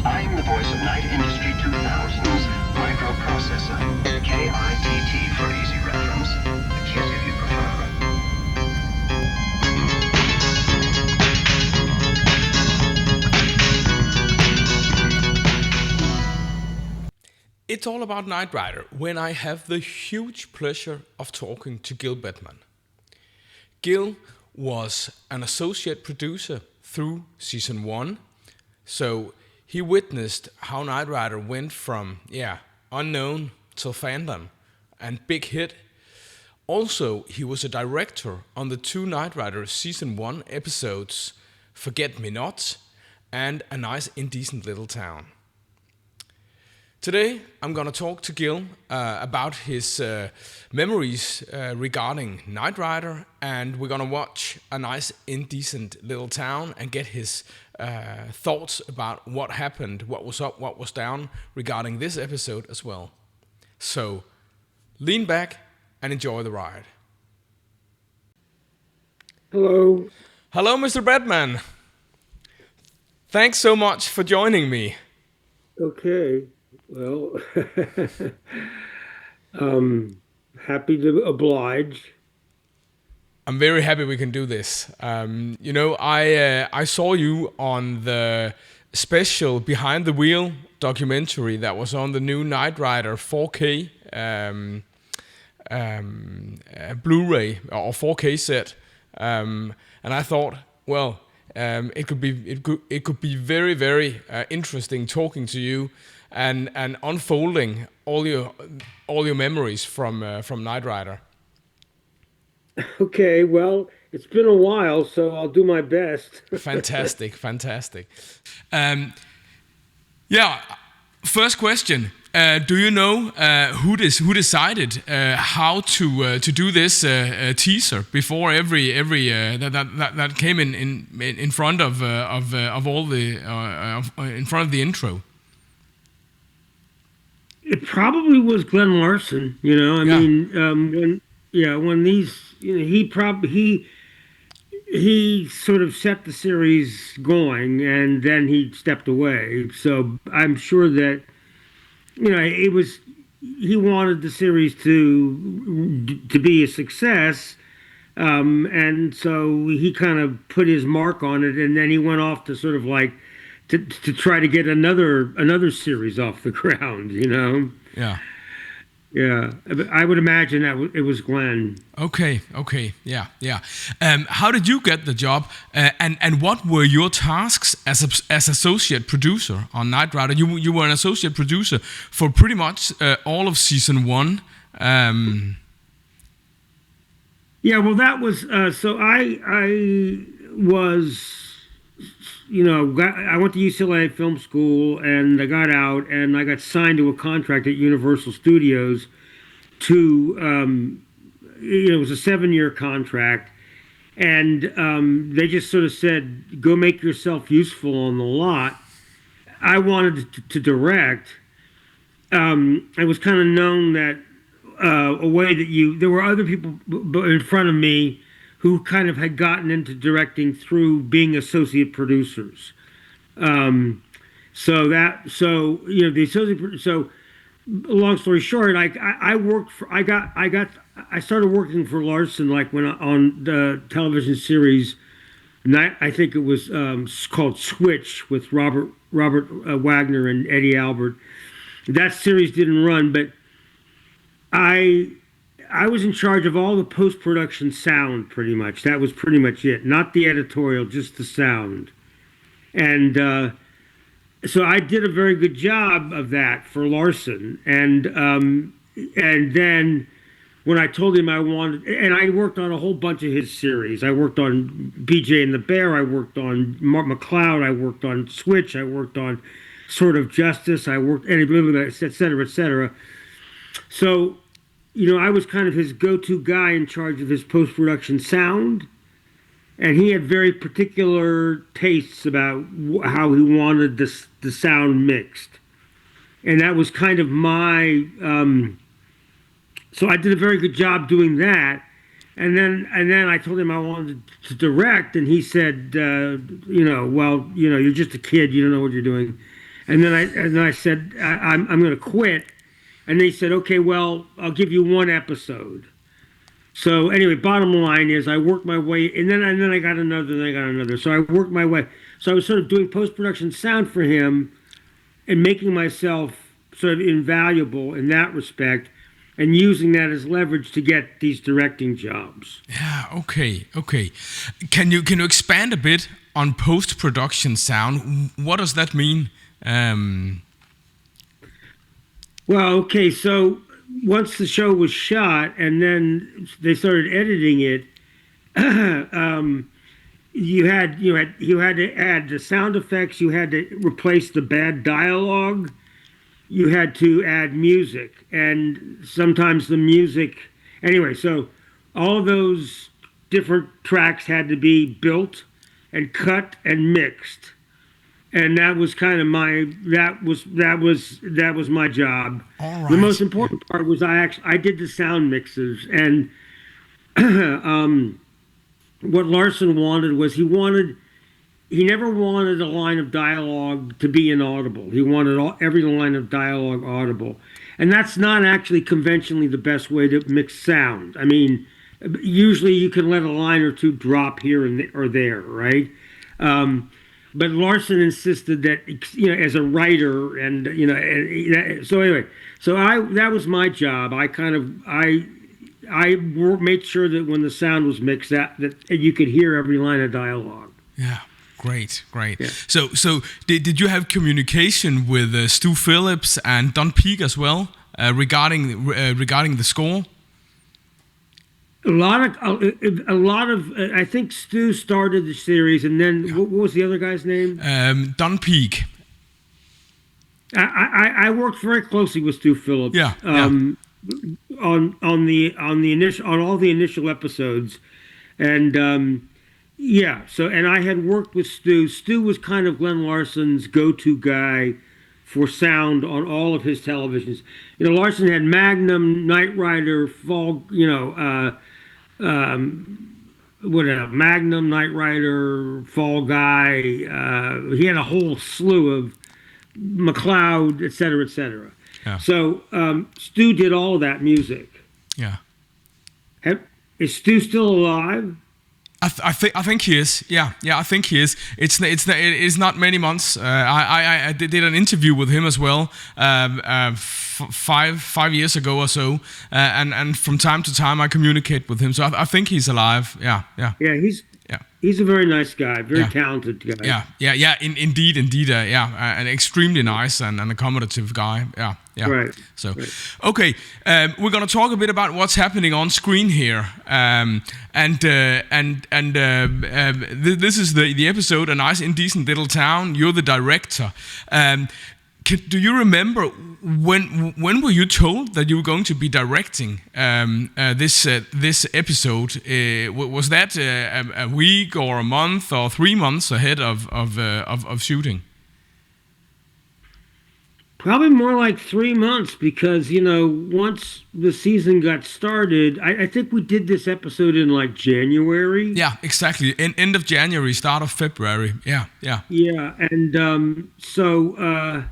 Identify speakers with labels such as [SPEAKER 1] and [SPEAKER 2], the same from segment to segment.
[SPEAKER 1] I'm the voice of Night Industry 2000's microprocessor, KITT for easy reference, KIT if you prefer.
[SPEAKER 2] It's all about Knight Rider when I have the huge pleasure of talking to Gil Bettman. Gil was an associate producer through season 1, so he witnessed how Knight Rider went from, unknown till fandom and big hit. Also, he was a director on the 2 Knight Rider season 1 episodes, Forget Me Not and A Nice Indecent Little Town. Today, I'm going to talk to Gil about his memories regarding Knight Rider, and we're going to watch A Nice Indecent Little Town and get his thoughts about what happened, what was up, what was down regarding this episode as well. So, lean back and enjoy the ride.
[SPEAKER 3] Hello.
[SPEAKER 2] Hello, Mr. Bettman. Thanks so much for joining me.
[SPEAKER 3] Okay. Well, happy to oblige.
[SPEAKER 2] I'm very happy we can do this. I saw you on the special Behind the Wheel documentary that was on the new Knight Rider 4K Blu-ray or 4K set, and I thought, well, it could be very, very interesting talking to you and unfolding all your memories from Knight Rider.
[SPEAKER 3] Okay, well, it's been a while, so I'll do my best.
[SPEAKER 2] Fantastic. First question. Do you know who decided how to do this teaser before every that came in front of all the in front of the intro?
[SPEAKER 3] It probably was Glenn Larson. When these, he sort of set the series going, and then he stepped away. So I'm sure that it was, he wanted the series to be a success, and so he kind of put his mark on it, and then he went off to sort of like to try to get another series off the ground. Yeah, I would imagine that it was Glenn.
[SPEAKER 2] Okay, yeah. How did you get the job, and what were your tasks as associate producer on Knight Rider? You were an associate producer for pretty much all of season 1.
[SPEAKER 3] Yeah, well, that was so. I was, I went to UCLA Film School, and I got out, and I got signed to a contract at Universal Studios to, it was a 7-year contract, and they just sort of said, go make yourself useful on the lot. I wanted to direct. It was kind of known that a way that there were other people in front of me who kind of had gotten into directing through being associate producers. The associate. So, long story short, I started working for Larson like when on the television series. I think it was called Switch with Robert Wagner and Eddie Albert. That series didn't run, but I was in charge of all the post-production sound, pretty much. That was pretty much it. Not the editorial, just the sound. And so I did a very good job of that for Larson. And then when I told him I wanted, and I worked on a whole bunch of his series. I worked on BJ and the Bear. I worked on Mark McCloud. I worked on Switch. I worked on Sort of Justice. I worked, et cetera, et cetera. So, I was kind of his go-to guy in charge of his post-production sound, and he had very particular tastes about how he wanted the sound mixed, and that was kind of my. So I did a very good job doing that, and then I told him I wanted to direct, and he said, you're just a kid, you don't know what you're doing. And then I said I'm going to quit, and they said, okay, well, I'll give you one episode. So anyway, bottom line is I worked my way, and then I got another, and then I got another. So I worked my way. So I was sort of doing post production sound for him, and making myself sort of invaluable in that respect, and using that as leverage to get these directing jobs.
[SPEAKER 2] Yeah. Okay. Okay. Can you expand a bit on post production sound? What does that mean?
[SPEAKER 3] Well, okay, so once the show was shot and then they started editing it, you had to add the sound effects, you had to replace the bad dialogue, you had to add music, and sometimes the music. Anyway, so all those different tracks had to be built and cut and mixed, and that was kind of that was my job.
[SPEAKER 2] All
[SPEAKER 3] The
[SPEAKER 2] right.
[SPEAKER 3] most important part was I did the sound mixes, and what Larson wanted was he never wanted a line of dialogue to be inaudible. He wanted every line of dialogue audible, and that's not actually conventionally the best way to mix sound. I mean, usually you can let a line or two drop here or there, right? But Larson insisted that, as a writer, and so anyway, that was my job. I made sure that when the sound was mixed, that you could hear every line of dialogue.
[SPEAKER 2] Yeah. Great.
[SPEAKER 3] Yeah.
[SPEAKER 2] So did you have communication with Stu Phillips and Don Peake as well regarding the score?
[SPEAKER 3] A lot of. I think Stu started the series, and then what was the other guy's name?
[SPEAKER 2] Don Peake.
[SPEAKER 3] I worked very closely with Stu Phillips.
[SPEAKER 2] Yeah.
[SPEAKER 3] On all the initial episodes, and and I had worked with Stu. Stu was kind of Glenn Larson's go-to guy for sound on all of his televisions. Larson had Magnum, Knight Rider, Fall, Magnum, Knight Rider, Fall Guy. He had a whole slew of McLeod, et cetera, et cetera.
[SPEAKER 2] Yeah.
[SPEAKER 3] So Stu did all of that music.
[SPEAKER 2] Yeah.
[SPEAKER 3] Is Stu still alive?
[SPEAKER 2] I think he is. Yeah, I think he is. It's not many months. I did an interview with him as well, 5 years ago or so, and from time to time I communicate with him. So I think he's alive. Yeah.
[SPEAKER 3] Yeah, he's a very nice guy, very talented guy.
[SPEAKER 2] Yeah. Indeed. An extremely nice and an accommodative guy. Yeah.
[SPEAKER 3] Right.
[SPEAKER 2] So,
[SPEAKER 3] right.
[SPEAKER 2] Okay, we're gonna talk a bit about what's happening on screen here, this is the episode, A Nice Indecent Little Town. You're the director. Do you remember when were you told that you were going to be directing this episode? Was that a week or a month or 3 months ahead of shooting?
[SPEAKER 3] Probably more like 3 months, because once the season got started, I think we did this episode in like January.
[SPEAKER 2] Yeah, exactly. End of January, start of February. Yeah.
[SPEAKER 3] Yeah, and so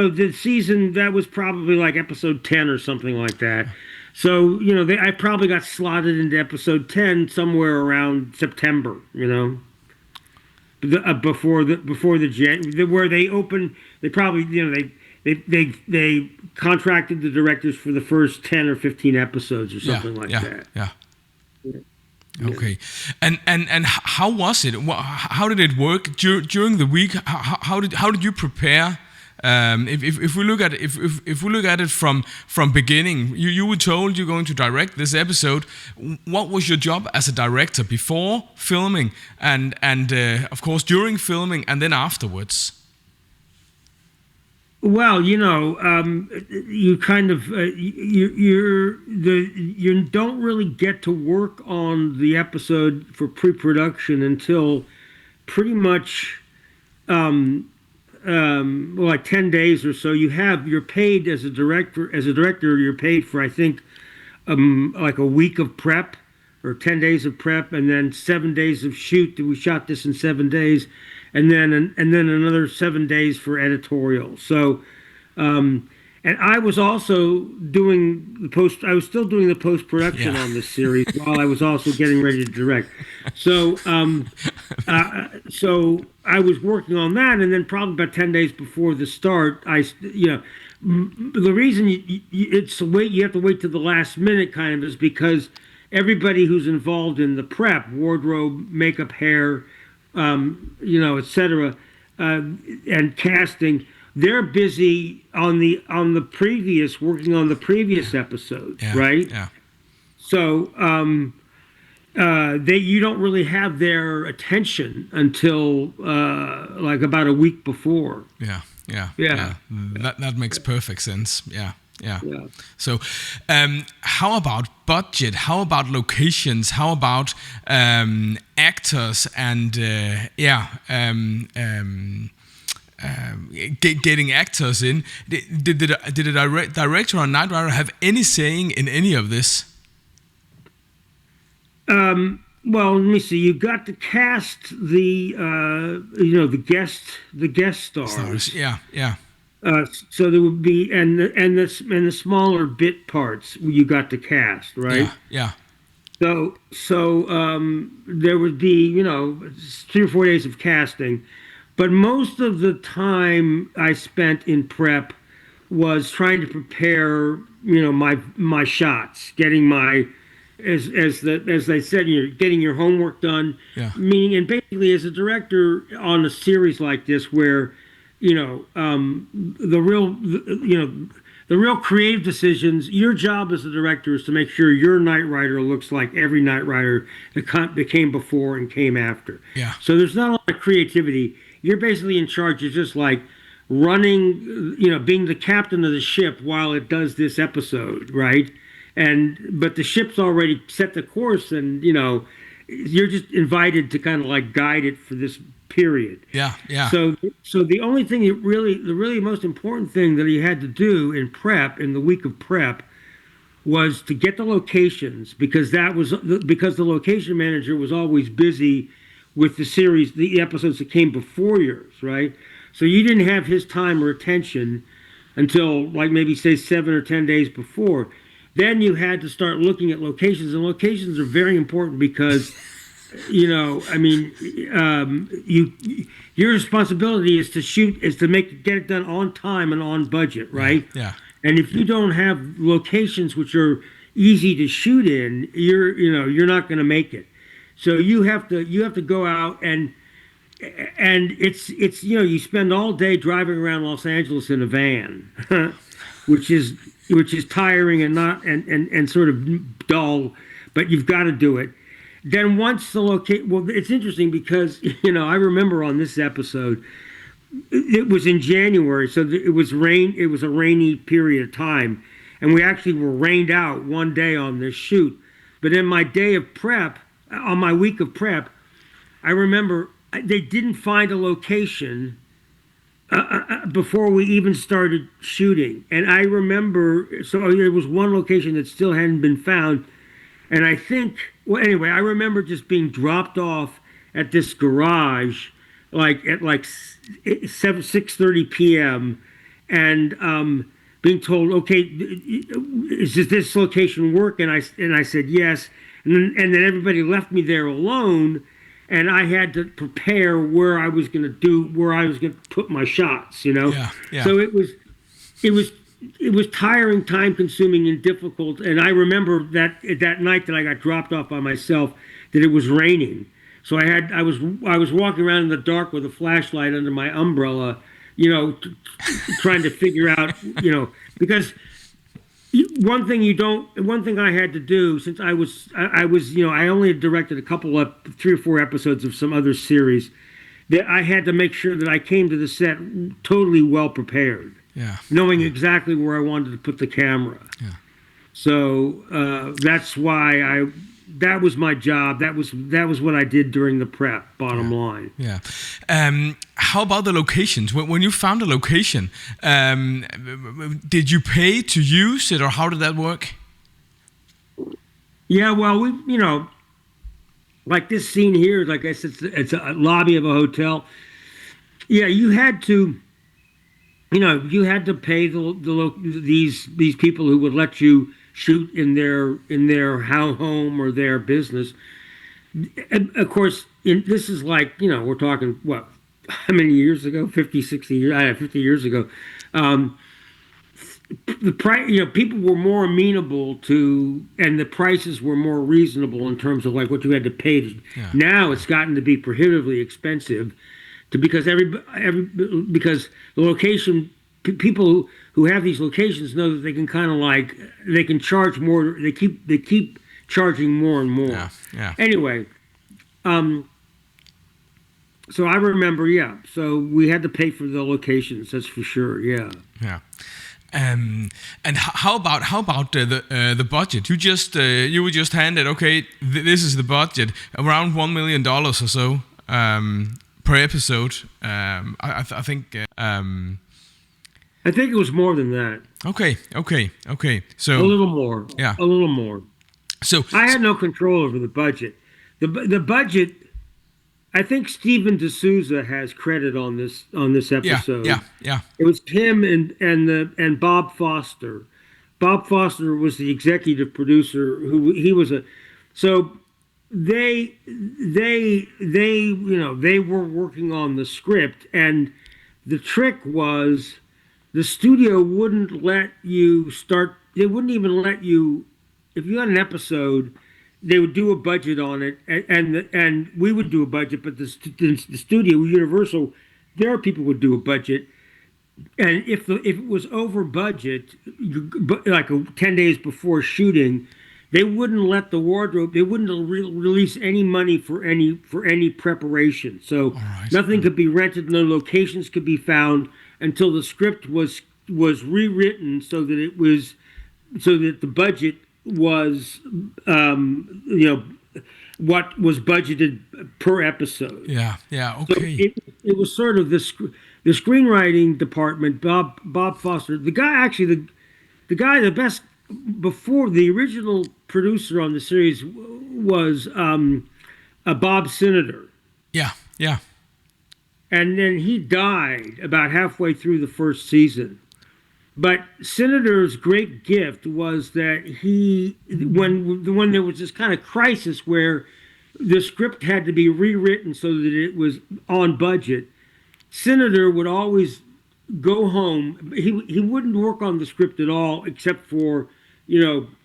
[SPEAKER 3] the season, that was probably like episode 10 or something like that. So I probably got slotted into episode 10 somewhere around September. Before the where they opened, they probably they contracted the directors for the first 10 or 15 episodes or something like that.
[SPEAKER 2] Yeah. Okay, and how was it? How did it work during the week? How did you prepare? If we look at it from beginning, you were told you're going to direct this episode. What was your job as a director before filming, and of course during filming, and then afterwards?
[SPEAKER 3] Well, you kind of you don't really get to work on the episode for pre-production until pretty much like 10 days or so. You're paid as a director. You're paid for, I think, like a week of prep or 10 days of prep, and then 7 days of shoot. We shot this in 7 days, and then another 7 days for editorial. So, and I was also doing the post. I was still doing the post production on this series while I was also getting ready to direct. So, so I was working on that, and then probably about 10 days before the start, the reason you have to wait to the last minute kind of is because everybody who's involved in the prep, wardrobe, makeup, hair, etc., and casting, they're busy working on the previous episode, right?
[SPEAKER 2] Yeah.
[SPEAKER 3] So you don't really have their attention until like about a week before.
[SPEAKER 2] Yeah. That makes perfect sense. Yeah. So, how about budget? How about locations? How about actors and getting actors in? Did the director on Knight Rider have any saying in any of this?
[SPEAKER 3] Well, let me see. You got to cast the guest stars.
[SPEAKER 2] Yeah.
[SPEAKER 3] So there would be and the smaller bit parts you got to cast, right?
[SPEAKER 2] Yeah.
[SPEAKER 3] So there would be 3 or 4 days of casting, but most of the time I spent in prep was trying to prepare my shots, getting my as they said, getting your homework done.
[SPEAKER 2] Yeah.
[SPEAKER 3] Meaning, and basically, as a director on a series like this, where the real creative decisions, your job as a director is to make sure your Knight Rider looks like every Knight Rider that came before and came after.
[SPEAKER 2] Yeah.
[SPEAKER 3] So there's not a lot of creativity. You're basically in charge of just like running, being the captain of the ship while it does this episode, right? But the ship's already set the course, and you're just invited to kind of like guide it for this period.
[SPEAKER 2] Yeah.
[SPEAKER 3] So the only thing the really most important thing that he had to do in the week of prep, was to get the locations, because the location manager was always busy with the episodes that came before yours, right? So you didn't have his time or attention until like maybe say 7 or 10 days before. Then you had to start looking at locations, and locations are very important because, your responsibility is to get it done on time and on budget, right?
[SPEAKER 2] Yeah.
[SPEAKER 3] And if you don't have locations which are easy to shoot in, you're not going to make it. So you have to go out and it's you spend all day driving around Los Angeles in a van, which is tiring and sort of dull, but you've got to do it. Then once it's interesting because I remember on this episode, it was in January, so it was a rainy period of time, and we actually were rained out one day on this shoot. But in my day of prep, on my week of prep, I remember they didn't find a location before we even started shooting. And I remember, so there was one location that still hadn't been found. And I think, I remember just being dropped off at this garage, at 6:30 p.m. and being told, okay, is this location work? And I said yes. And then everybody left me there alone. And I had to prepare where I was going to put my shots,
[SPEAKER 2] Yeah.
[SPEAKER 3] So it was tiring, time consuming, and difficult. And I remember that night that I got dropped off by myself, that it was raining. So I was walking around in the dark with a flashlight under my umbrella, trying to figure out, because one thing I had to do, since I only had directed a couple of 3 or 4 episodes of some other series, that I had to make sure that I came to the set totally well prepared, knowing exactly where I wanted to put the camera.
[SPEAKER 2] Yeah.
[SPEAKER 3] So that's why that was my job. That was what I did during the prep. Bottom line.
[SPEAKER 2] Yeah. How about the locations? When you found a location, did you pay to use it, or how did that work?
[SPEAKER 3] Yeah. Well, like this scene here, like I said, it's a lobby of a hotel. Yeah, you had to, you had to pay these people who would let you shoot in their home or their business. And of course, this is like, we're talking what, how many years ago? 50, 60 years, 50 years ago. Um, the price, people were more amenable to, and the prices were more reasonable in terms of like what you had to pay.
[SPEAKER 2] Yeah.
[SPEAKER 3] Now it's gotten to be prohibitively expensive, because because the location, people who have these locations know that they can kind of like, they can charge more. They keep charging more and more.
[SPEAKER 2] Yeah. Yeah.
[SPEAKER 3] Anyway, so I remember, yeah. So we had to pay for the locations. That's for sure. Yeah.
[SPEAKER 2] Yeah. And how about the budget? You were just handed, okay, this is the budget, around $1 million or so per episode. I think.
[SPEAKER 3] I think it was more than that.
[SPEAKER 2] Okay. So
[SPEAKER 3] a little more.
[SPEAKER 2] Yeah.
[SPEAKER 3] A little more.
[SPEAKER 2] So
[SPEAKER 3] I had no control over the budget. The budget. I think Steven D'Souza has credit on this episode.
[SPEAKER 2] Yeah.
[SPEAKER 3] It was him and Bob Foster. Bob Foster was the executive producer. He was a, so they were working on the script, and the trick was the studio wouldn't let you start. They wouldn't even let you, if you had an episode, they would do a budget on it, and we would do a budget, but the studio, Universal, their people would do a budget, and if it was over budget, like 10 days before shooting, they wouldn't let the wardrobe. They wouldn't release any money for any preparation. So
[SPEAKER 2] right.
[SPEAKER 3] Nothing could be rented, no locations could be found until the script was rewritten, so that the budget was, what was budgeted per episode.
[SPEAKER 2] Yeah. Okay.
[SPEAKER 3] So it was sort of the screenwriting department. Bob Foster, the guy, the best, before the original producer on the series was Bob Senator.
[SPEAKER 2] Yeah.
[SPEAKER 3] And then he died about halfway through the first season. But Senator's great gift was that when there was this kind of crisis where the script had to be rewritten so that it was on budget, Senator would always go home. He wouldn't work on the script at all, except for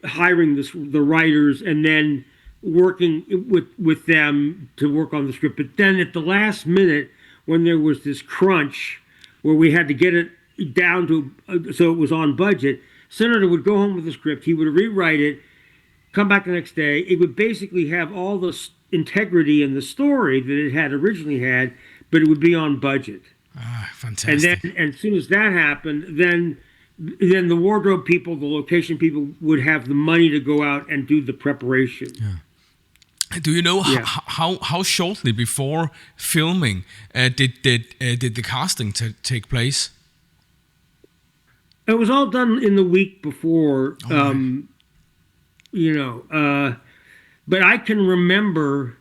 [SPEAKER 3] hiring the writers and then working with them to work on the script. But then at the last minute, when there was this crunch where we had to get it down to so it was on budget, Senator would go home with the script. He would rewrite it, come back the next day. It would basically have all the integrity in the story that it had originally had, but it would be on budget.
[SPEAKER 2] Fantastic.
[SPEAKER 3] And then, as soon as that happened, then the wardrobe people, the location people would have the money to go out and do the preparation.
[SPEAKER 2] Yeah. Do you know how shortly before filming did the casting take place?
[SPEAKER 3] It was all done in the week before, but I can remember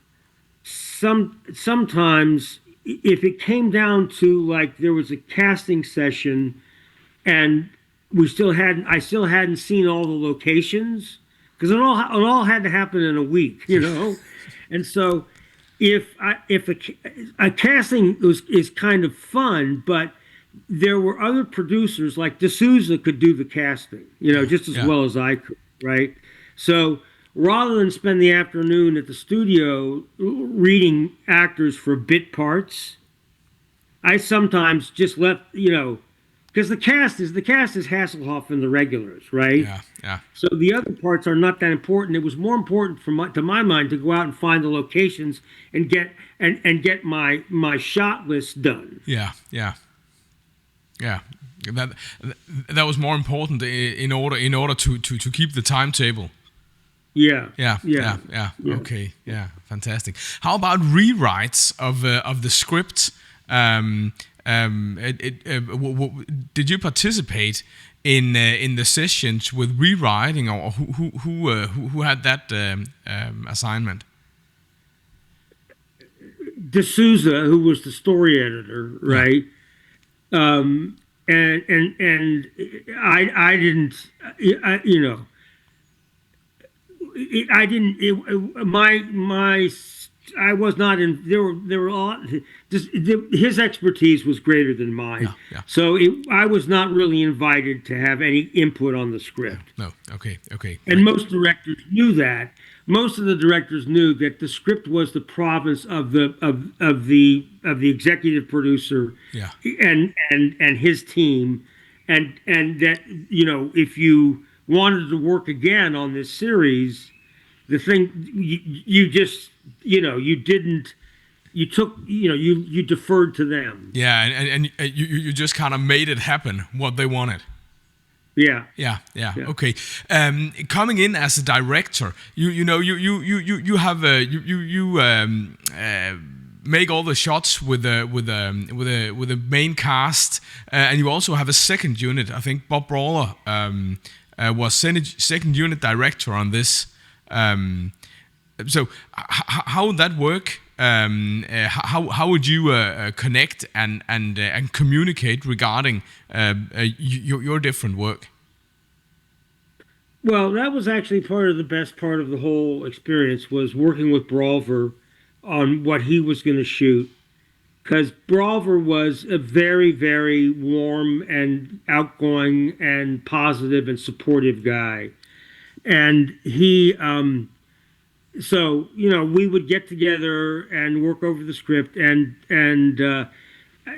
[SPEAKER 3] sometimes if it came down to like there was a casting session and I still hadn't seen all the locations, because it all had to happen in a week, and so if a casting is kind of fun, but there were other producers like D'Souza could do the casting, just as well as I could, right? So rather than spend the afternoon at the studio reading actors for bit parts, I sometimes just left, because the cast is Hasselhoff and the regulars, right?
[SPEAKER 2] Yeah.
[SPEAKER 3] So the other parts are not that important. It was more important to my mind to go out and find the locations and get my shot list done.
[SPEAKER 2] Yeah. That was more important in order to keep the timetable.
[SPEAKER 3] Yeah.
[SPEAKER 2] Okay. Yeah. Fantastic. How about rewrites of the script? Did you participate in the sessions with rewriting, or who had that assignment?
[SPEAKER 3] D'Souza, who was the story editor,
[SPEAKER 2] Yeah.
[SPEAKER 3] right? And I didn't, you know, I didn't. My I was not in. There were a lot. His expertise was greater than mine,
[SPEAKER 2] Yeah. Yeah.
[SPEAKER 3] so I was not really invited to have any input on the script.
[SPEAKER 2] No. Okay. Okay.
[SPEAKER 3] And
[SPEAKER 2] Great.
[SPEAKER 3] most directors knew that. Most of the directors knew that the script was the province of the executive producer
[SPEAKER 2] Yeah.
[SPEAKER 3] and his team, and that, you know, if you wanted to work again on this series, the thing you just, you know, you didn't, you took, you know, you deferred to them.
[SPEAKER 2] Yeah. And you just kind of made it happen what they wanted.
[SPEAKER 3] Yeah.
[SPEAKER 2] Yeah, yeah,
[SPEAKER 3] Yeah.
[SPEAKER 2] okay. Coming in as a director, you have make all the shots with the main cast, and you also have a second unit. I think Bob Brawler was second unit director on this. So how would that work? How would you connect and communicate regarding your different work?
[SPEAKER 3] Well, that was actually part of the best part of the whole experience, was working with Brawler on what he was going to shoot, because Brawler was a very, very warm and outgoing and positive and supportive guy. And he, so, you know, we would get together and work over the script, and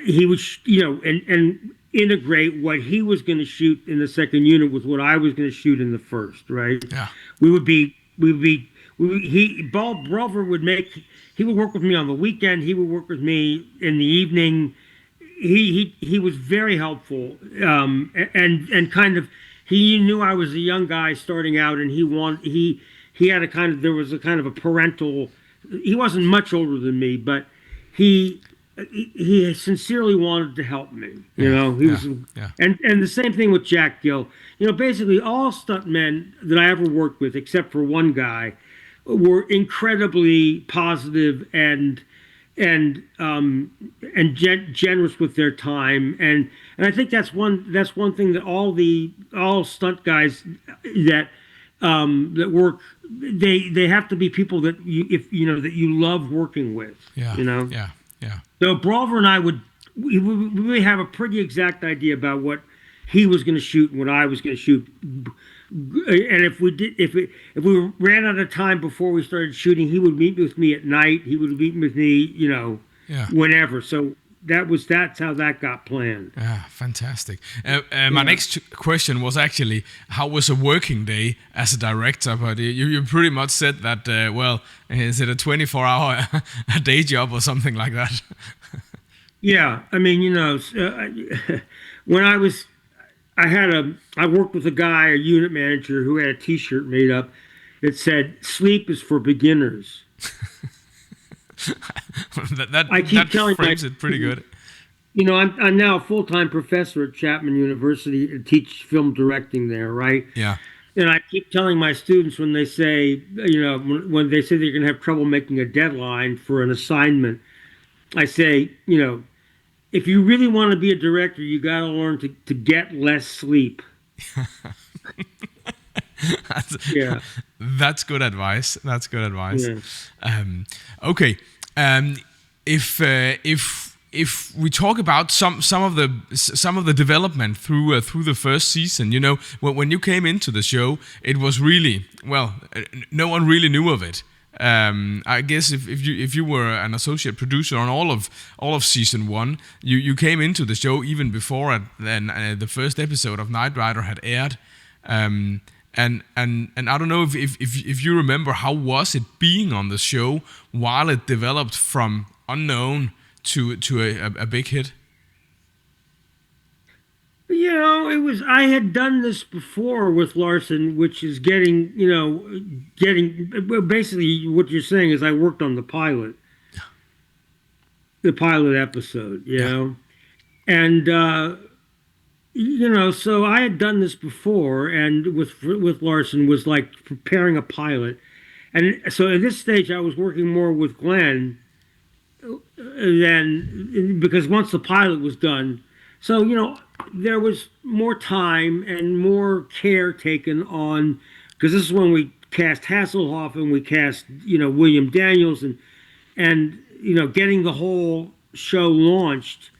[SPEAKER 3] he would, you know, and integrate what he was going to shoot in the second unit with what I was going to shoot in the first, right?
[SPEAKER 2] Yeah.
[SPEAKER 3] Bob Brover he would work with me on the weekend. He would work with me in the evening. He was very helpful, and kind of, he knew I was a young guy starting out, and he had a kind of, there was a kind of a parental, he wasn't much older than me, but he sincerely wanted to help me. You know, he was, and the same thing with Jack Gill. You know, basically all stuntmen that I ever worked with, except for one guy, were incredibly positive and generous with their time, and I think that's one thing that all stunt guys that work, they have to be people that you love working with.
[SPEAKER 2] Yeah.
[SPEAKER 3] You know.
[SPEAKER 2] Yeah. Yeah.
[SPEAKER 3] So Brawler and I we have a pretty exact idea about what he was going to shoot and what I was going to shoot. And if we ran out of time before we started shooting, he would meet with me at night. He would meet with me, you know, whenever. So that's how that got planned.
[SPEAKER 2] Yeah, fantastic. My next question was actually, how was a working day as a director? But you pretty much said that, well, is it a 24-hour a day job or something like that?
[SPEAKER 3] Yeah, I mean, you know, when I worked with a unit manager who had a T-shirt made up that said, "Sleep is for beginners."
[SPEAKER 2] that frames it pretty good.
[SPEAKER 3] You know, I'm now a full-time professor at Chapman University to teach film directing there, right?
[SPEAKER 2] Yeah.
[SPEAKER 3] And I keep telling my students when they say, you know, when they say they're going to have trouble making a deadline for an assignment, I say, you know, if you really want to be a director, you got to learn to get less sleep.
[SPEAKER 2] That's good advice. That's good advice.
[SPEAKER 3] Yeah.
[SPEAKER 2] Okay. If we talk about some of the development through the first season, you know, when you came into the show, it was really, well, no one really knew of it. I guess if you were an associate producer on all of season 1, you came into the show even before the first episode of Knight Rider had aired. And I don't know if you remember, how was it being on the show while it developed from unknown to a big hit?
[SPEAKER 3] You know, I had done this before with Larson, which is getting basically what you're saying is I worked on the pilot episode, you know, and you know, so I had done this before, and with Larson was like preparing a pilot, and so at this stage I was working more with Glenn, then because once the pilot was done, so there was more time and more care taken on because this is when we cast Hasselhoff and we cast William Daniels and getting the whole show launched.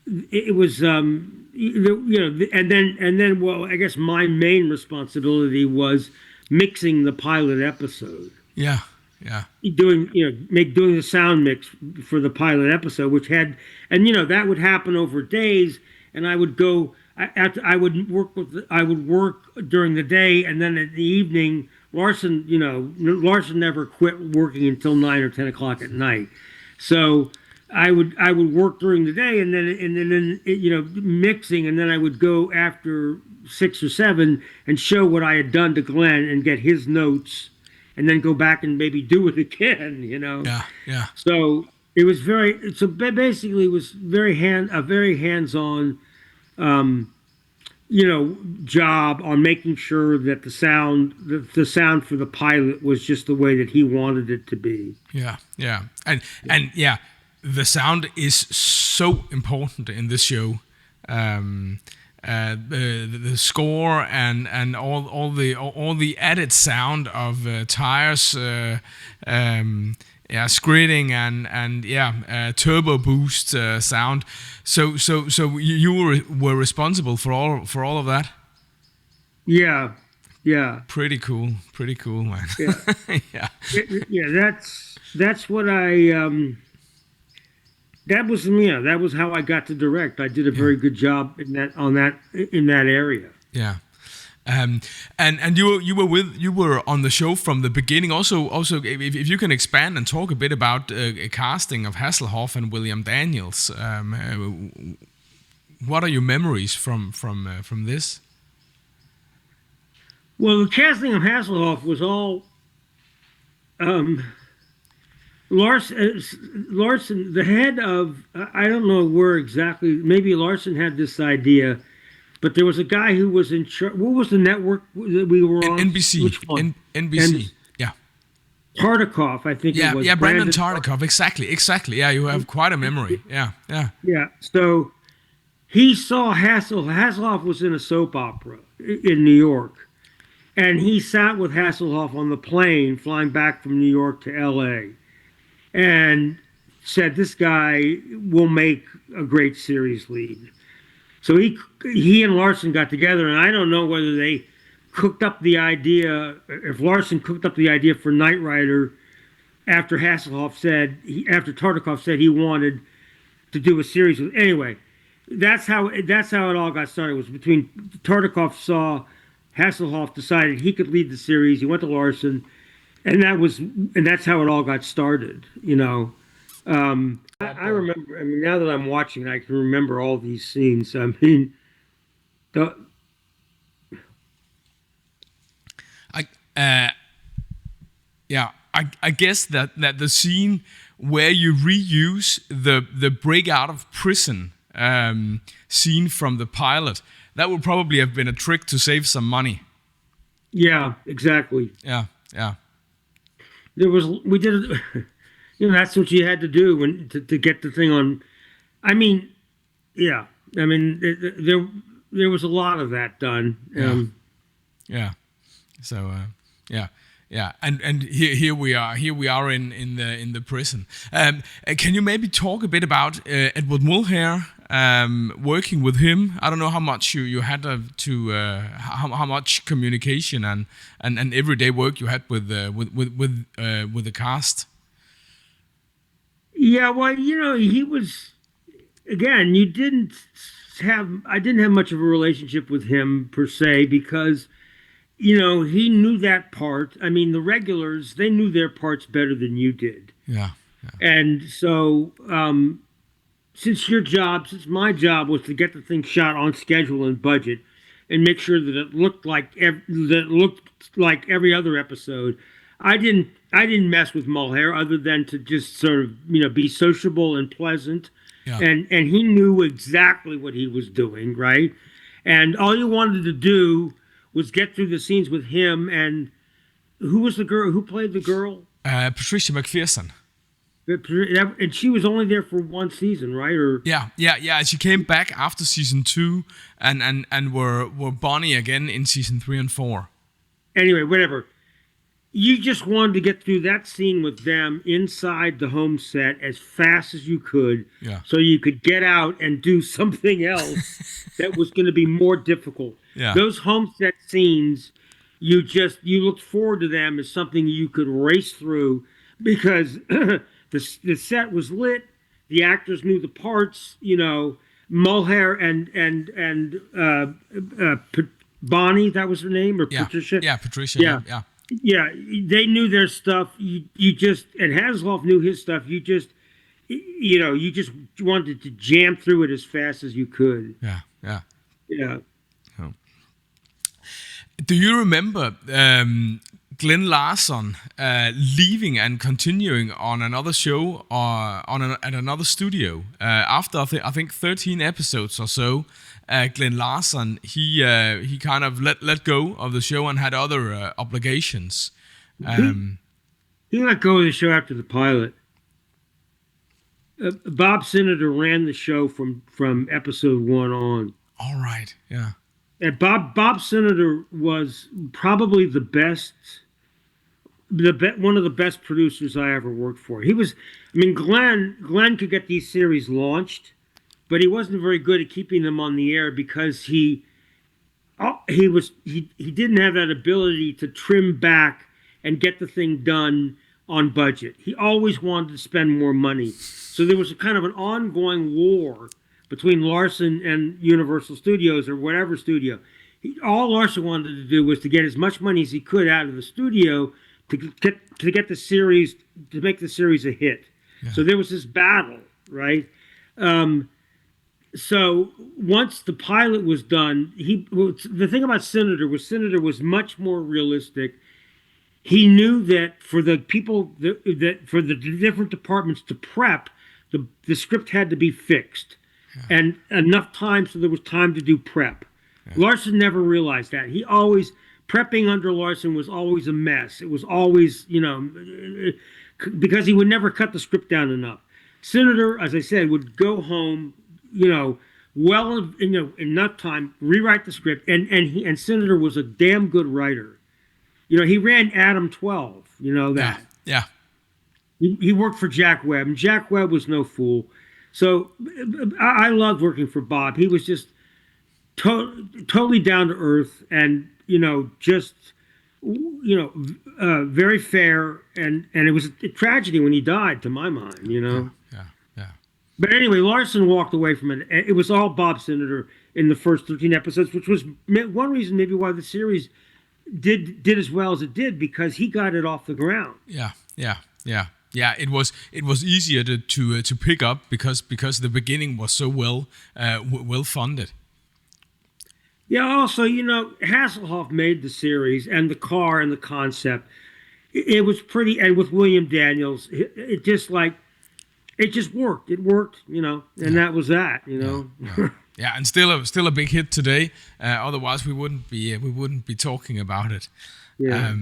[SPEAKER 3] It was and then well, I guess my main responsibility was mixing the pilot episode.
[SPEAKER 2] Yeah. Yeah.
[SPEAKER 3] Doing doing the sound mix for the pilot episode, which had that would happen over days, and I would go I would work during the day, and then in the evening Larson never quit working until 9 or 10 o'clock at night, so I would work during the day, and then mixing, and then I would go after 6 or 7 and show what I had done to Glenn and get his notes, and then go back and maybe do it again,
[SPEAKER 2] Yeah, yeah.
[SPEAKER 3] So it was basically it was a very hands-on, job on making sure that the sound for the pilot was just the way that he wanted it to be.
[SPEAKER 2] Yeah, yeah, and yeah, the sound is so important in this show. The score and all the added sound of tires, skidding and turbo boost sound. So you were responsible for all of that.
[SPEAKER 3] Yeah, yeah.
[SPEAKER 2] Pretty cool, man.
[SPEAKER 3] Yeah,
[SPEAKER 2] Yeah.
[SPEAKER 3] That's what I. That was how I got to direct. I did a very good job in that area.
[SPEAKER 2] Yeah. And you were on the show from the beginning. Also, if you can expand and talk a bit about casting of Hasselhoff and William Daniels. What are your memories from this?
[SPEAKER 3] Well, the casting of Hasselhoff was all. Larson, the head of, I don't know where exactly, maybe Larson had this idea, but there was a guy who was in charge. What was the network that we were on?
[SPEAKER 2] NBC.
[SPEAKER 3] Which one?
[SPEAKER 2] NBC. Yeah.
[SPEAKER 3] Tartikoff, I think it was.
[SPEAKER 2] Yeah, Brandon Tartikoff. Exactly. Yeah, you have quite a memory. Yeah.
[SPEAKER 3] Yeah. So he saw Hasselhoff was in a soap opera in New York. And he sat with Hasselhoff on the plane flying back from New York to L.A. and said, this guy will make a great series lead. So he and Larson got together, and I don't know whether they cooked up the idea, if Larson cooked up the idea for Knight Rider after after Tartikoff said he wanted to do a series with. Anyway, that's how it all got started. It was between Tartikoff saw Hasselhoff decided he could lead the series. He went to Larson, and that's how it all got started. I remember. I mean, now that I'm watching, I can remember all these scenes. I mean,
[SPEAKER 2] I guess that the scene where you reuse the break out of prison scene from the pilot, that would probably have been a trick to save some money.
[SPEAKER 3] Yeah, exactly.
[SPEAKER 2] Yeah.
[SPEAKER 3] We did it. That's what you had to do to get the thing on. I mean, yeah. I mean, there was a lot of that done.
[SPEAKER 2] Yeah. So and here we are in the prison. Can you maybe talk a bit about Edward Mulhare? Working with him, I don't know how much you had to how much communication and everyday work you had with the cast.
[SPEAKER 3] Yeah, well, he was, again, I didn't have much of a relationship with him per se because, he knew that part. I mean, the regulars, they knew their parts better than you did.
[SPEAKER 2] Yeah.
[SPEAKER 3] And so, since my job was to get the thing shot on schedule and budget and make sure that it looked like every other episode, I didn't mess with Mulhare other than to just sort of, be sociable and pleasant.
[SPEAKER 2] Yeah.
[SPEAKER 3] And he knew exactly what he was doing, right? And all you wanted to do was get through the scenes with him and who was the girl who played the girl?
[SPEAKER 2] Patricia McPherson.
[SPEAKER 3] And she was only there for one season, right? Or
[SPEAKER 2] Yeah. She came back after season 2, and were Bonnie again in season 3 and 4.
[SPEAKER 3] anyway, whatever. You just wanted to get through that scene with them inside the home set as fast as you could,
[SPEAKER 2] Yeah.
[SPEAKER 3] so you could get out and do something else that was going to be more difficult.
[SPEAKER 2] Yeah.
[SPEAKER 3] Those home set scenes, you looked forward to them as something you could race through because the set was lit, the actors knew the parts, Mulher and Bonnie, that was her name, or
[SPEAKER 2] Yeah.
[SPEAKER 3] Patricia.
[SPEAKER 2] Yeah, Patricia.
[SPEAKER 3] Yeah.
[SPEAKER 2] Yeah.
[SPEAKER 3] Yeah, they knew their stuff. You just, and Hasselhoff knew his stuff. You just wanted to jam through it as fast as you could.
[SPEAKER 2] Yeah. Yeah.
[SPEAKER 3] Yeah.
[SPEAKER 2] Oh. Do you remember Glenn Larson leaving and continuing on another show or at another studio after I think 13 episodes or so? Glenn Larson he kind of let go of the show and had other obligations.
[SPEAKER 3] He let go of the show after the pilot. Bob Senator ran the show from episode 1 on.
[SPEAKER 2] All right. Yeah.
[SPEAKER 3] And Bob Senator was probably the best, one of the best producers I ever worked for. He was, I mean, Glenn could get these series launched, but he wasn't very good at keeping them on the air because he didn't have that ability to trim back and get the thing done on budget. He always wanted to spend more money. So there was a kind of an ongoing war between Larson and Universal Studios or whatever studio. All Larson wanted to do was to get as much money as he could out of the studio to get the series, to make the series a hit. Yeah. So there was this battle, right? So once the pilot was done, the thing about Senator was much more realistic. He knew that for the people that for the different departments to prep, the script had to be fixed, and enough time so there was time to do prep. Yeah. Larson never realized that. He always prepping under Larson was always a mess. It was always because he would never cut the script down enough. Senator, as I said, would go home, well, enough time, rewrite the script, and Senator was a damn good writer. He ran Adam 12. You know that.
[SPEAKER 2] Yeah.
[SPEAKER 3] He worked for Jack Webb, and Jack Webb was no fool. So I loved working for Bob. He was just totally down to earth, and very fair. And it was a tragedy when he died, to my mind.
[SPEAKER 2] Yeah.
[SPEAKER 3] But anyway, Larson walked away from it. It was all Bob Senator in the first 13 episodes, which was one reason maybe why the series did as well as it did, because he got it off the ground.
[SPEAKER 2] Yeah. It was easier to pick up because the beginning was so well funded.
[SPEAKER 3] Yeah. Also, Hasselhoff made the series and the car and the concept. It was pretty, and with William Daniels, it just worked. It worked, and that was that,
[SPEAKER 2] Yeah, and still a big hit today. Otherwise, we wouldn't be talking about it.
[SPEAKER 3] Yeah.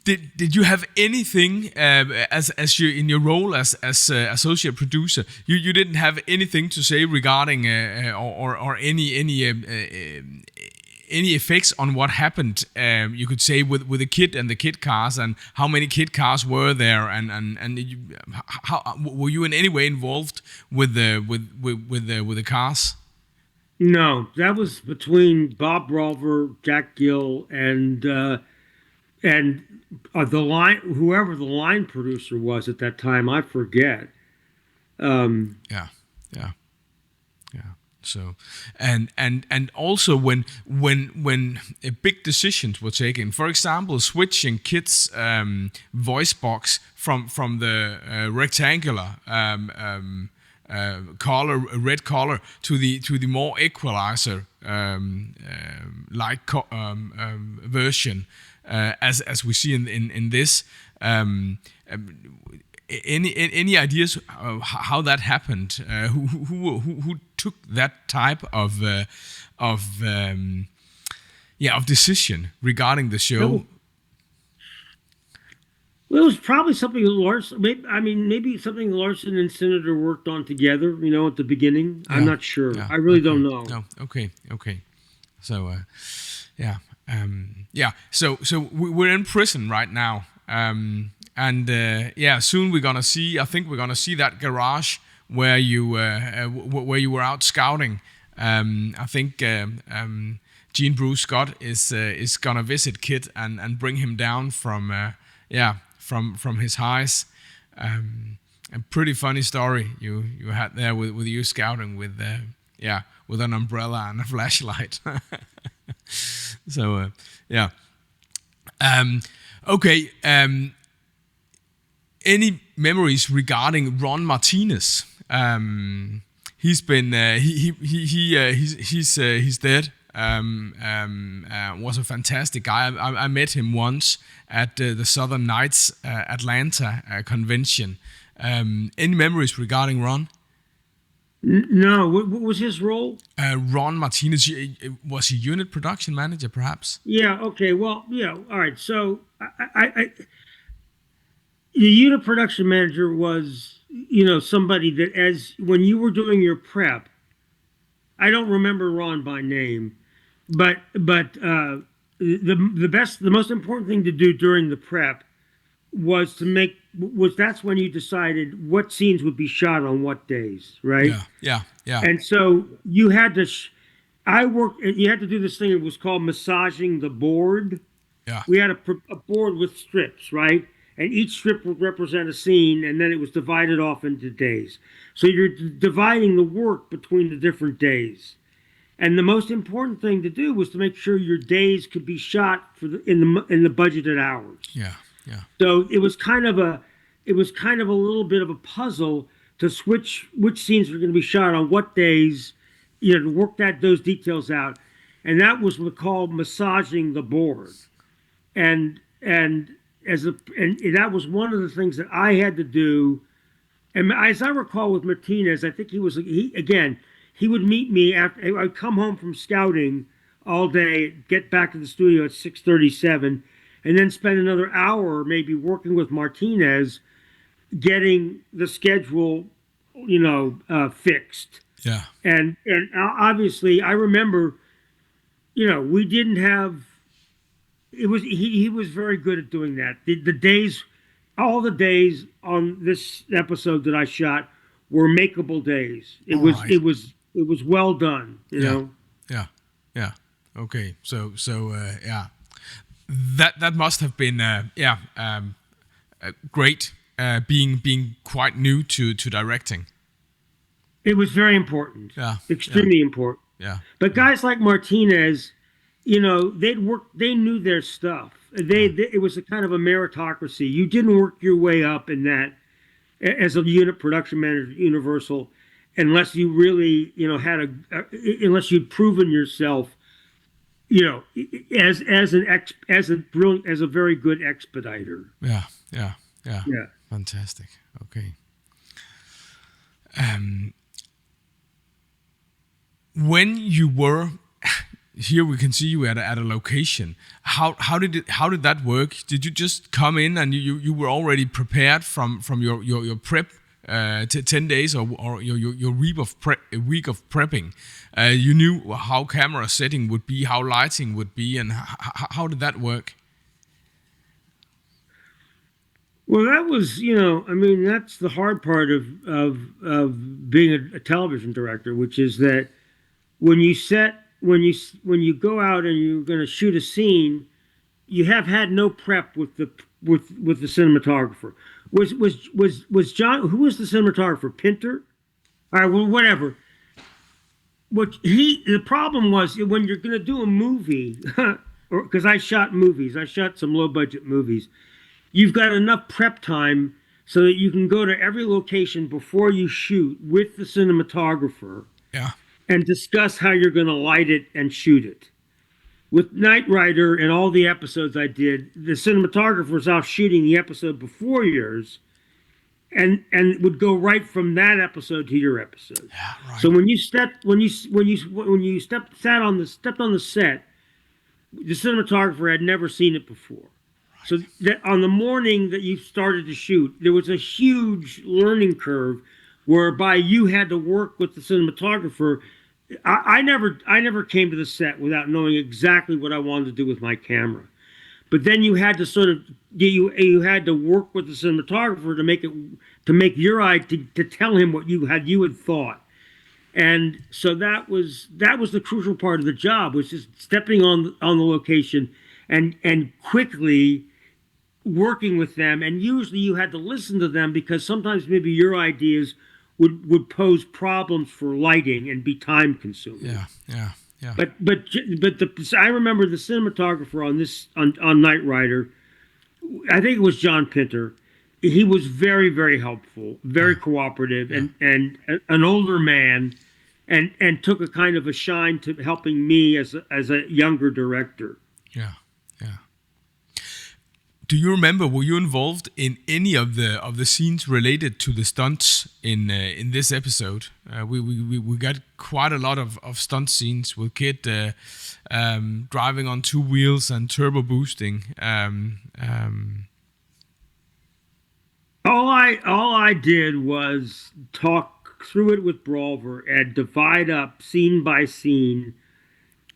[SPEAKER 2] Did you have anything as you in your role as associate producer? You didn't have anything to say regarding or any effects on what happened? You could say with the kid and the kid cars, and how many kid cars were there, and how were you in any way involved with the cars?
[SPEAKER 3] No, that was between Bob Rolver, Jack Gill, and the line, whoever the line producer was at that time, I forget.
[SPEAKER 2] Yeah. So, and also when big decisions were taken, for example, switching Kit's voice box from the rectangular color, red color, to the more equalizer version, as we see in this. Any ideas how that happened? Who took that type of decision regarding the show?
[SPEAKER 3] Well, it was probably something that Larson. Maybe something Larson and Senator worked on together. At the beginning. I'm
[SPEAKER 2] Yeah,
[SPEAKER 3] not sure.
[SPEAKER 2] yeah,
[SPEAKER 3] I really
[SPEAKER 2] okay,
[SPEAKER 3] don't know.
[SPEAKER 2] no, okay, okay. So, yeah, yeah. So we're in prison right now, and yeah, soon we're gonna see. I think we're gonna see that garage where where you were out scouting. I think Gene Bruce Scott is gonna visit Kit and bring him down from yeah from his highs. A pretty funny story you had there with you scouting with yeah, with an umbrella and a flashlight. So yeah. Okay. Any memories regarding Ron Martinez? He's been he's dead. Was a fantastic guy. I met him once at the Southern Nights Atlanta convention. Any memories regarding Ron?
[SPEAKER 3] No. What was his role?
[SPEAKER 2] Ron Martinez, was he unit production manager, perhaps?
[SPEAKER 3] Yeah. Okay. Well. Yeah. All right. So the unit production manager was, somebody that, as when you were doing your prep, I don't remember Ron by name, but the most important thing to do during the prep was that's when you decided what scenes would be shot on what days, right?
[SPEAKER 2] Yeah, yeah, yeah,
[SPEAKER 3] And so you had to, you had to do this thing. It was called massaging the board.
[SPEAKER 2] yeah.
[SPEAKER 3] We had a board with strips, right? And each strip would represent a scene, and then it was divided off into days. So you're dividing the work between the different days. And the most important thing to do was to make sure your days could be shot in the budgeted hours.
[SPEAKER 2] Yeah, yeah,
[SPEAKER 3] So it was kind of a little bit of a puzzle to switch which scenes were going to be shot on what days, to work those details out. And that was what called massaging the board. And that was one of the things that I had to do. And as I recall with Martinez, I think he would meet me after I'd come home from scouting all day, get back to the studio at 6:37, and then spend another hour maybe working with Martinez, getting the schedule, fixed.
[SPEAKER 2] yeah,
[SPEAKER 3] And obviously, I remember, we didn't have. It was he was very good at doing that. The days, all the days on this episode that I shot were makeable days.
[SPEAKER 2] Right.
[SPEAKER 3] It was well done. You
[SPEAKER 2] yeah,
[SPEAKER 3] know.
[SPEAKER 2] yeah, yeah. Okay, so yeah, that must have been great. Being quite new to directing.
[SPEAKER 3] It was very important.
[SPEAKER 2] Yeah,
[SPEAKER 3] Extremely important.
[SPEAKER 2] yeah,
[SPEAKER 3] But guys like Martinez, they knew their stuff. It was a kind of a meritocracy. You didn't work your way up in that as a unit production manager at Universal unless you really, unless you'd proven yourself, as a very good expediter.
[SPEAKER 2] yeah, yeah, yeah.
[SPEAKER 3] Yeah.
[SPEAKER 2] Fantastic. Okay. When you were here, we can see you at a location. How did that work? Did you just come in and you were already prepared from your prep 10 days or your week of prepping? You knew how camera setting would be, how lighting would be, and how did that work?
[SPEAKER 3] Well, that was, that's the hard part of being a television director, which is that when you go out and you're going to shoot a scene, you have had no prep with the cinematographer. Was John, who was the cinematographer? Pinter? All right, well, whatever. The problem was when you're going to do a movie, because I shot some low budget movies. You've got enough prep time so that you can go to every location before you shoot with the cinematographer.
[SPEAKER 2] Yeah.
[SPEAKER 3] And discuss how you're going to light it and shoot it. With Knight Rider and all the episodes I did, the cinematographer was off shooting the episode before yours, and would go right from that episode to your episode.
[SPEAKER 2] Yeah, right.
[SPEAKER 3] So when you stepped on the set, the cinematographer had never seen it before. So that on the morning that you started to shoot, there was a huge learning curve whereby you had to work with the cinematographer. I never came to the set without knowing exactly what I wanted to do with my camera. But then you had to sort of you had to work with the cinematographer to make your eye to tell him what you had thought. And so that was the crucial part of the job, was just stepping on the location and quickly working with them. And usually you had to listen to them, because sometimes maybe your ideas would pose problems for lighting and be time consuming.
[SPEAKER 2] Yeah, yeah, yeah.
[SPEAKER 3] I remember the cinematographer on Knight Rider, I think it was John Pinter. He was very, very helpful, very cooperative, and an older man, and took a kind of a shine to helping me as a younger director.
[SPEAKER 2] Yeah, yeah. Do you remember? Were you involved in any of the scenes related to the stunts in this episode? We got quite a lot of stunt scenes with Kid driving on two wheels and turbo boosting.
[SPEAKER 3] All I did was talk through it with Brawler and divide up scene by scene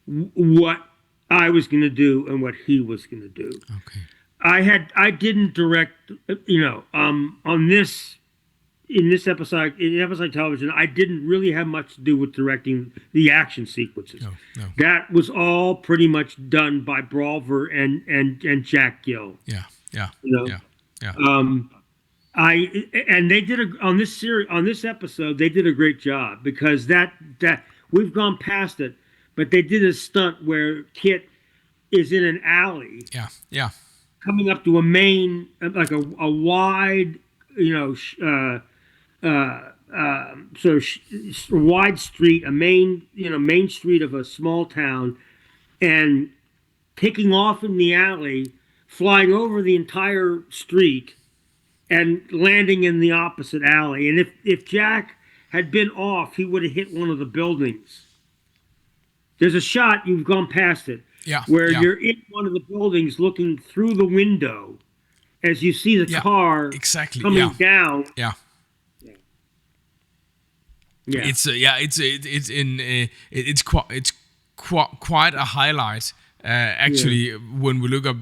[SPEAKER 3] what I was going to do and what he was going to do.
[SPEAKER 2] Okay.
[SPEAKER 3] I didn't direct, on this, in episode television, I didn't really have much to do with directing the action sequences.
[SPEAKER 2] No.
[SPEAKER 3] That was all pretty much done by Brawler and Jack Gill.
[SPEAKER 2] Yeah.
[SPEAKER 3] Yeah. They did on this episode, they did a great job, because that we've gone past it, but they did a stunt where Kit is in an alley.
[SPEAKER 2] Yeah.
[SPEAKER 3] Coming up to a main, like a wide, wide street, a main street of a small town, and taking off in the alley, flying over the entire street, and landing in the opposite alley. And if Jack had been off, he would have hit one of the buildings. There's a shot, you've gone past it, where you're in one of the buildings looking through the window as you see the car coming down.
[SPEAKER 2] Yeah. It's quite a highlight. Actually, when we look up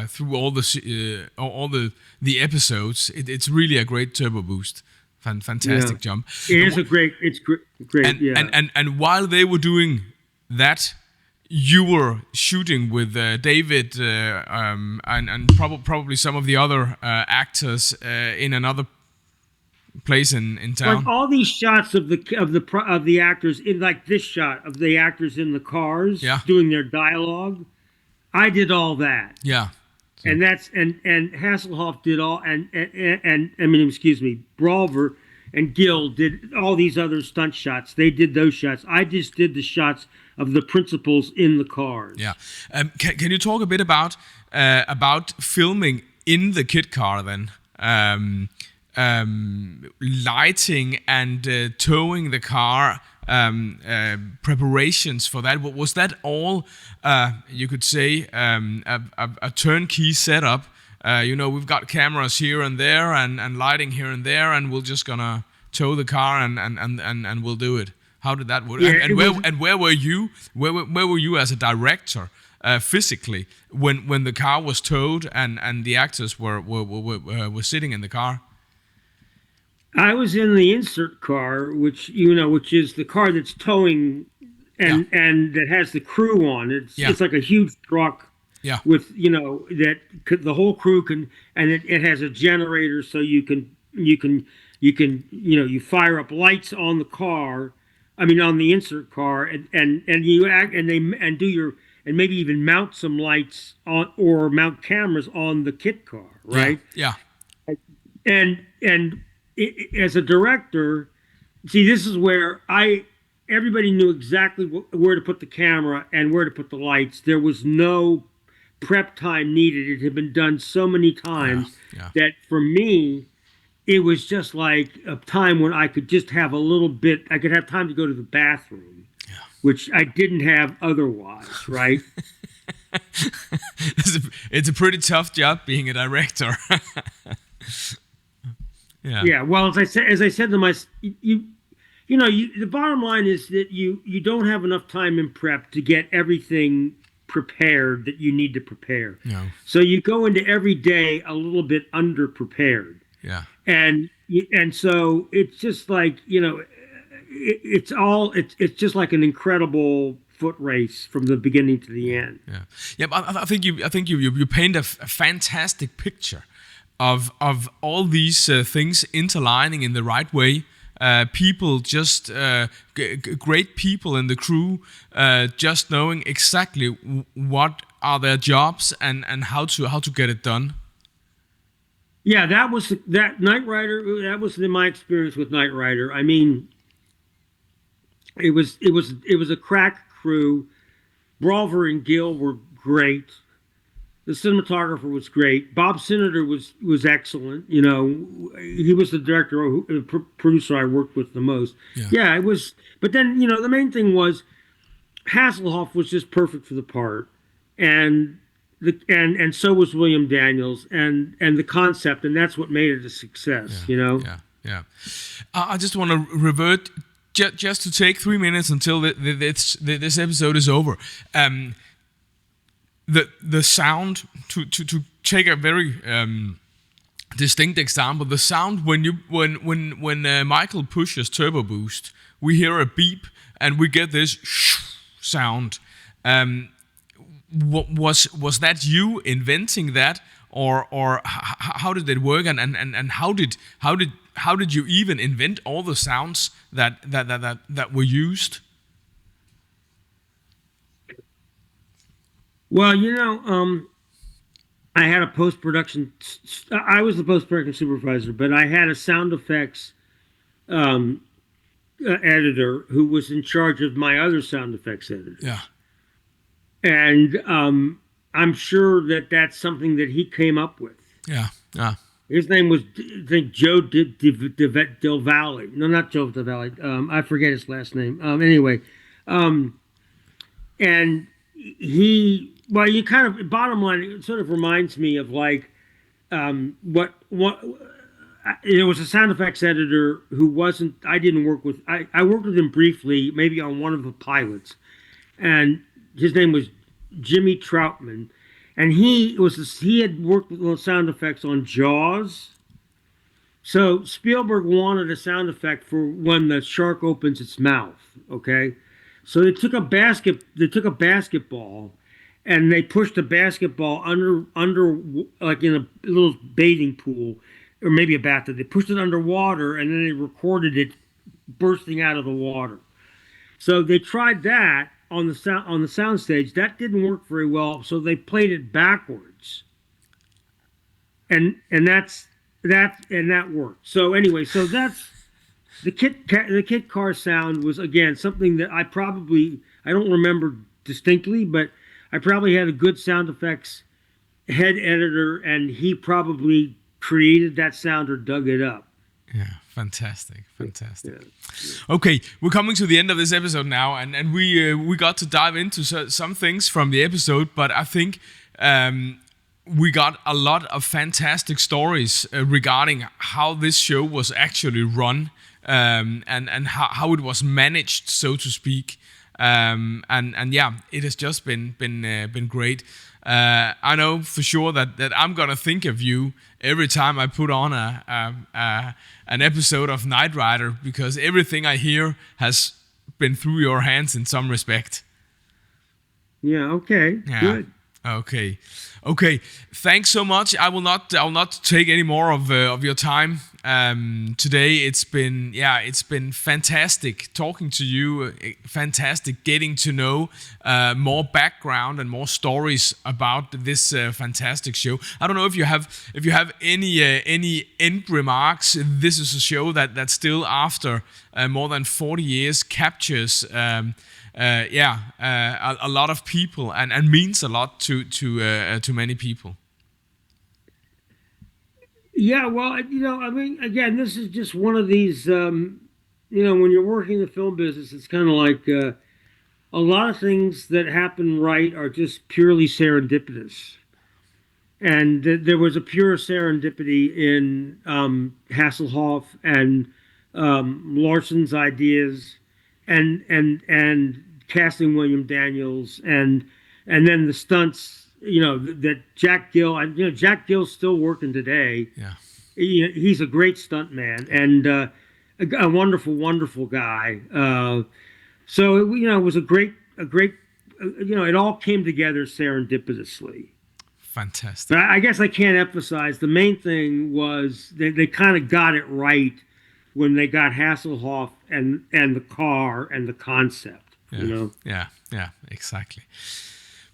[SPEAKER 2] through all the episodes, it's really a great turbo boost. Fantastic jump.
[SPEAKER 3] It's great.
[SPEAKER 2] And while they were doing that, you were shooting with David and probably some of the other actors in another place in town.
[SPEAKER 3] Like all these shots of the actors, in like this shot of the actors in the cars doing their dialogue, I did all that.
[SPEAKER 2] Yeah. So.
[SPEAKER 3] And Hasselhoff did all, Brawler and Gil did all these other stunt shots. They did those shots. I just did the shots of the principals in the cars.
[SPEAKER 2] Yeah. Can you talk a bit about filming in the Kit car then? Lighting and towing the car, preparations for that. Was that all, you could say, a turnkey setup? We've got cameras here and there and lighting here and there, and we're just gonna tow the car and we'll do it. How did that work?
[SPEAKER 3] Yeah,
[SPEAKER 2] where were you? Where were you as a director physically when the car was towed and the actors were sitting in the car?
[SPEAKER 3] I was in the insert car, which is the car that's towing and that has the crew on it. It's like a huge truck with the whole crew can, and it has a generator, so you fire up lights on the car. I mean, on the insert car, and maybe even mount some lights on, or mount cameras on the Kit car, right?
[SPEAKER 2] Yeah.
[SPEAKER 3] And as a director, see, this is where everybody knew exactly where to put the camera and where to put the lights. There was no prep time needed. It had been done so many times that for me, it was just like a time when I could just have I could have time to go to the bathroom, which I didn't have otherwise, right?
[SPEAKER 2] It's a pretty tough job being a director. Yeah.
[SPEAKER 3] Yeah. Well, as I said to my the bottom line is that you don't have enough time in prep to get everything prepared that you need to prepare.
[SPEAKER 2] No.
[SPEAKER 3] So you go into every day a little bit under prepared,
[SPEAKER 2] Yeah.
[SPEAKER 3] and so it's just like it's just like an incredible foot race from the beginning to the end.
[SPEAKER 2] Yeah. Yeah. But I think you paint a fantastic picture of all these things interlining in the right way. People just great people in the crew, just knowing exactly what are their jobs and how to get it done.
[SPEAKER 3] Yeah, that Knight Rider. That was my experience with Knight Rider. I mean, it was a crack crew. Brawver and Gil were great. The cinematographer was great. Bob Senator was excellent. He was the director, producer I worked with the most. Yeah, it was. But then the main thing was Hasselhoff was just perfect for the part, and and so was William Daniels, and the concept, and that's what made it a success.
[SPEAKER 2] Yeah. I just want to revert just to take 3 minutes until this episode is over. The sound, to take a very distinct example, the sound when Michael pushes turbo boost, we hear a beep and we get this sound. Was that you inventing that, or how did it work, and how did you even invent all the sounds that were used?
[SPEAKER 3] Well, I had a post-production. I was the post-production supervisor, but I had a sound effects editor who was in charge of my other sound effects editor.
[SPEAKER 2] Yeah.
[SPEAKER 3] And I'm sure that's something that he came up with.
[SPEAKER 2] Yeah. Yeah.
[SPEAKER 3] His name was, I think, Joe Del Valle. No, not Joe Del Valle. I forget his last name. Anyway, and he. Well, you kind of, bottom line, it sort of reminds me of like what there was a sound effects editor who wasn't, I didn't work with, I worked with him briefly, maybe on one of the pilots, and his name was Jimmy Troutman, and he had worked with sound effects on Jaws. So Spielberg wanted a sound effect for when the shark opens its mouth. Okay, so they took a basketball. And they pushed a basketball under like in a little bathing pool, or maybe a bathtub. They pushed it underwater, and then they recorded it bursting out of the water. So they tried that on the sound stage. That didn't work very well. So they played it backwards, and that worked. So anyway, so that's the kit car sound was again something that I don't remember distinctly, but I probably had a good sound effects head editor, and he probably created that sound or dug it up.
[SPEAKER 2] Yeah, fantastic. Yeah. Okay, we're coming to the end of this episode now, and we got to dive into some things from the episode, but I think we got a lot of fantastic stories regarding how this show was actually run, and how it was managed, so to speak. And yeah, it has just been great. I know for sure that I'm gonna think of you every time I put on an episode of Knight Rider, because everything I hear has been through your hands in some respect.
[SPEAKER 3] Yeah. Okay.
[SPEAKER 2] Yeah.
[SPEAKER 3] Good.
[SPEAKER 2] Okay. Thanks so much. I will not take any more of your time today. It's been fantastic talking to you. Fantastic getting to know more background and more stories about this fantastic show. I don't know if you have any end remarks. This is a show that still after more than 40 years captures. A lot of people and means a lot to many people.
[SPEAKER 3] Yeah, well, I mean, again, this is just one of these, when you're working in the film business, it's kind of like a lot of things that happen right are just purely serendipitous. And there was a pure serendipity in Hasselhoff and Larson's ideas, and casting William Daniels, and then the stunts. That Jack Gill. Jack Gill's still working today.
[SPEAKER 2] Yeah.
[SPEAKER 3] He's a great stunt man and a wonderful, wonderful guy. So it was a great. It all came together serendipitously.
[SPEAKER 2] Fantastic.
[SPEAKER 3] But I guess I can't emphasize the main thing was they kind of got it right when they got Hasselhoff and the car and the concept.
[SPEAKER 2] Yeah. Yeah, exactly.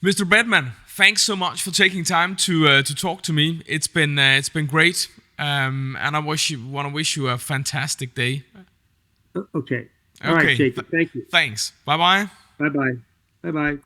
[SPEAKER 2] Mr. Bettman, thanks so much for taking time to talk to me. It's been great, and I want to wish you a fantastic day.
[SPEAKER 3] Okay. All right, Jacob. Thank you.
[SPEAKER 2] Thanks. Bye bye.
[SPEAKER 3] Bye bye. Bye bye.